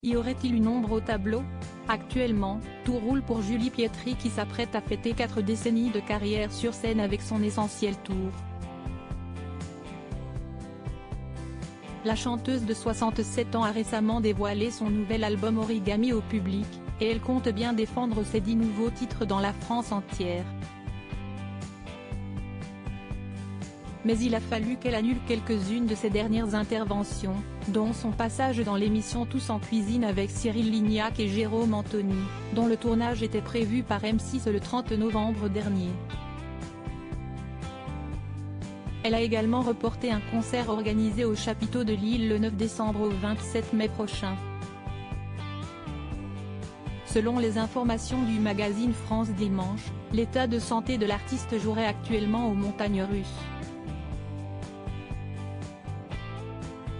Y aurait-il une ombre au tableau? Actuellement, tout roule pour Julie Pietri qui s'apprête à fêter 4 décennies de carrière sur scène avec son Essentiel Tour. La chanteuse de 67 ans a récemment dévoilé son nouvel album Origami au public, et elle compte bien défendre ses 10 nouveaux titres dans la France entière. Mais il a fallu qu'elle annule quelques-unes de ses dernières interventions, dont son passage dans l'émission Tous en cuisine avec Cyril Lignac et Jérôme Anthony, dont le tournage était prévu par M6 le 30 novembre dernier. Elle a également reporté un concert organisé au chapiteau de Lille le 9 décembre au 27 mai prochain. Selon les informations du magazine France Dimanche, l'état de santé de l'artiste jouerait actuellement aux montagnes russes.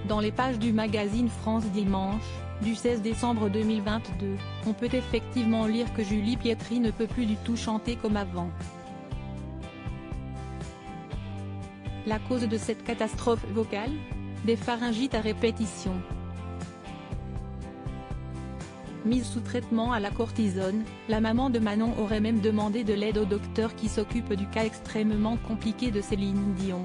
Dans les pages du magazine France Dimanche, du 16 décembre 2022, on peut effectivement lire que Julie Pietri ne peut plus du tout chanter comme avant. La cause de cette catastrophe vocale? Des pharyngites à répétition. Mise sous traitement à la cortisone, la maman de Manon aurait même demandé de l'aide au docteur qui s'occupe du cas extrêmement compliqué de Céline Dion.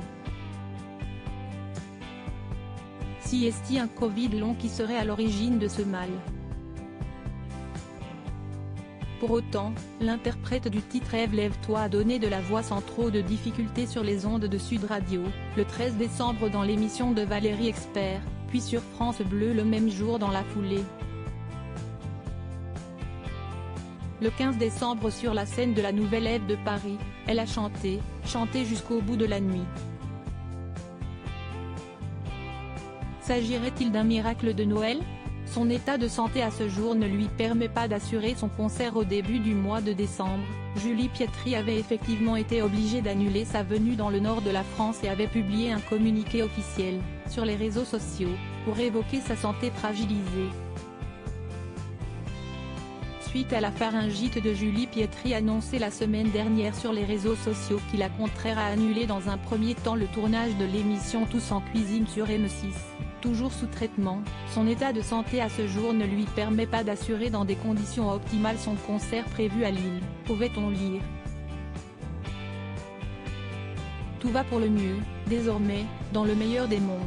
Si est-il un Covid long qui serait à l'origine de ce mal? Pour autant, l'interprète du titre Ève lève-toi a donné de la voix sans trop de difficultés sur les ondes de Sud Radio, le 13 décembre dans l'émission de Valérie Expert, puis sur France Bleu le même jour dans la foulée. Le 15 décembre sur la scène de la Nouvelle Ève de Paris, elle a chanté jusqu'au bout de la nuit. S'agirait-il d'un miracle de Noël? Son état de santé à ce jour ne lui permet pas d'assurer son concert au début du mois de décembre. Julie Pietri avait effectivement été obligée d'annuler sa venue dans le nord de la France et avait publié un communiqué officiel, sur les réseaux sociaux, pour évoquer sa santé fragilisée. Suite à la pharyngite de Julie Pietri annoncée la semaine dernière sur les réseaux sociaux qui la contraire à annuler dans un premier temps le tournage de l'émission Tous en cuisine sur M6. Toujours sous traitement, son état de santé à ce jour ne lui permet pas d'assurer dans des conditions optimales son concert prévu à Lille, pouvait-on lire. Tout va pour le mieux, désormais, dans le meilleur des mondes.